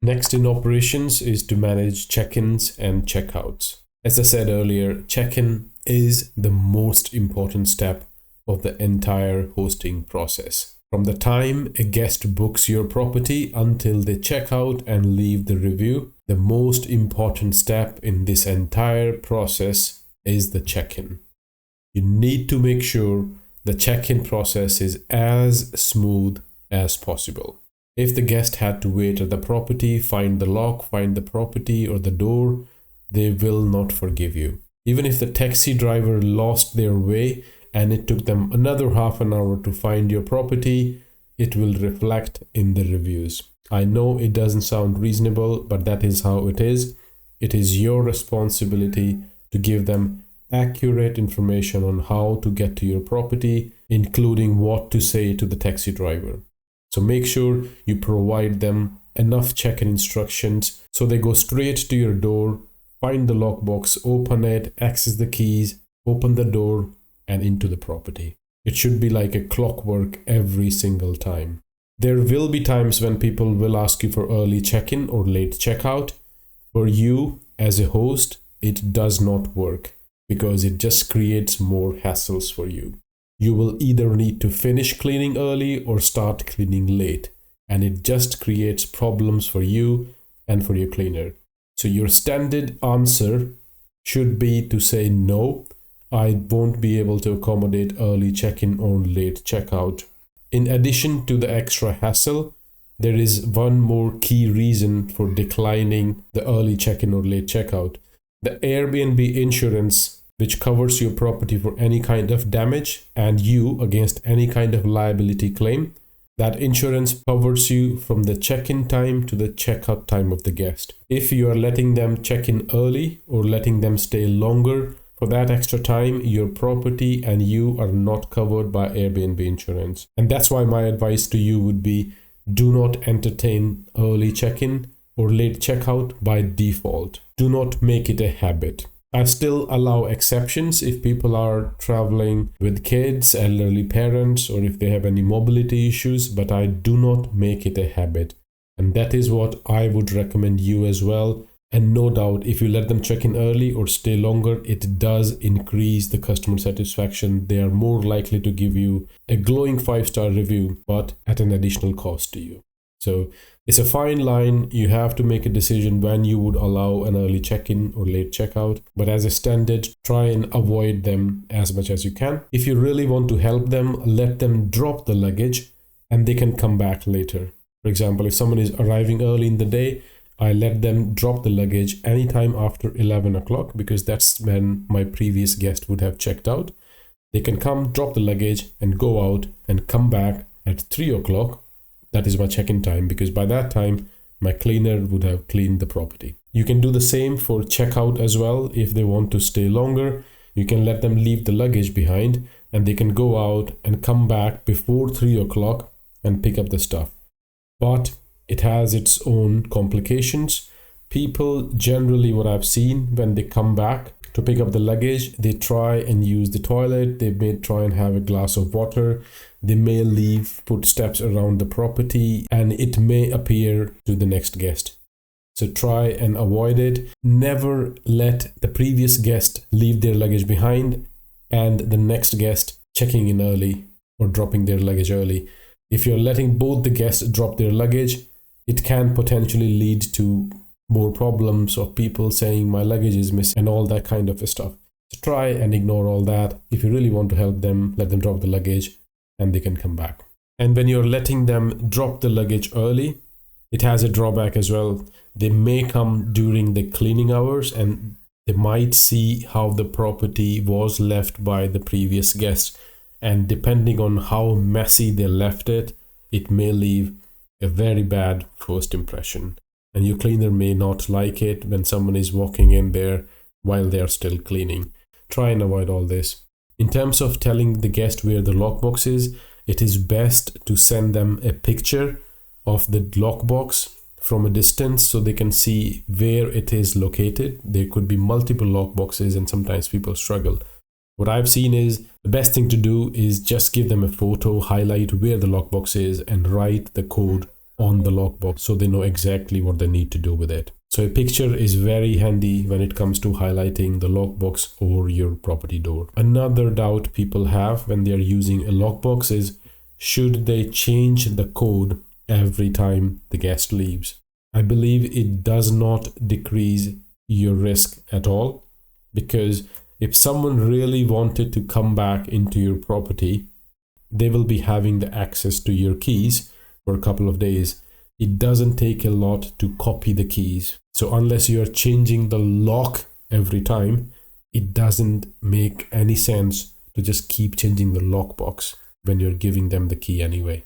Next in operations is to manage check-ins and check-outs. As I said earlier, check-in is the most important step of the entire hosting process. From the time a guest books your property until they check out and leave the review, the most important step in this entire process is the check-in. You need to make sure the check-in process is as smooth as possible. If the guest had to wait at the property, find the lock, find the property or the door, they will not forgive you. Even if the taxi driver lost their way and it took them another half an hour to find your property, it will reflect in the reviews. I know it doesn't sound reasonable, but that is how it is. It is your responsibility to give them accurate information on how to get to your property, including what to say to the taxi driver. So make sure you provide them enough check-in instructions so they go straight to your door, find the lockbox, open it, access the keys, open the door and into the property. It should be like a clockwork every single time. There will be times when people will ask you for early check-in or late checkout. For you as a host, it does not work because it just creates more hassles for you. You will either need to finish cleaning early or start cleaning late, and it just creates problems for you and for your cleaner. So your standard answer should be to say no, I won't be able to accommodate early check-in or late checkout. In addition to the extra hassle, there is one more key reason for declining the early check-in or late checkout. The Airbnb insurance, which covers your property for any kind of damage and you against any kind of liability claim. That insurance covers you from the check-in time to the checkout time of the guest. If you are letting them check in early or letting them stay longer for that extra time, your property and you are not covered by Airbnb insurance. And that's why my advice to you would be, do not entertain early check-in or late checkout by default. Do not make it a habit. I still allow exceptions if people are traveling with kids, elderly parents, or if they have any mobility issues, but I do not make it a habit. And that is what I would recommend you as well. And no doubt, if you let them check in early or stay longer, it does increase the customer satisfaction. They are more likely to give you a glowing 5-star review, but at an additional cost to you. So it's a fine line. You have to make a decision when you would allow an early check-in or late checkout. But as a standard, try and avoid them as much as you can. If you really want to help them, let them drop the luggage and they can come back later. For example, if someone is arriving early in the day, I let them drop the luggage anytime after 11 o'clock because that's when my previous guest would have checked out. They can come, drop the luggage and go out and come back at 3 o'clock. That is my check-in time because by that time, my cleaner would have cleaned the property. You can do the same for checkout as well. If they want to stay longer, you can let them leave the luggage behind and they can go out and come back before 3 o'clock and pick up the stuff. But it has its own complications. People generally, what I've seen, when they come back to pick up the luggage, they try and use the toilet. They may try and have a glass of water. They may leave footsteps around the property and it may appear to the next guest. So try and avoid it. Never let the previous guest leave their luggage behind and the next guest checking in early or dropping their luggage early. If you're letting both the guests drop their luggage, it can potentially lead to more problems of people saying my luggage is missing and all that kind of stuff. So try and ignore all that. If you really want to help them, let them drop the luggage and they can come back. And when you're letting them drop the luggage early, it has a drawback as well. They may come during the cleaning hours and they might see how the property was left by the previous guests. And depending on how messy they left it, it may leave a very bad first impression. And your cleaner may not like it when someone is walking in there while they are still cleaning. Try and avoid all this. In terms of telling the guest where the lockbox is, it is best to send them a picture of the lockbox from a distance so they can see where it is located. There could be multiple lockboxes and sometimes people struggle. What I've seen is the best thing to do is just give them a photo, highlight where the lockbox is and write the code on the lockbox so they know exactly what they need to do with it. So a picture is very handy when it comes to highlighting the lockbox over your property door. Another doubt people have when they are using a lockbox is, should they change the code every time the guest leaves? I believe it does not decrease your risk at all, because if someone really wanted to come back into your property, they will be having the access to your keys for a couple of days. It doesn't take a lot to copy the keys. So unless you are changing the lock every time, it doesn't make any sense to just keep changing the lockbox when you're giving them the key anyway.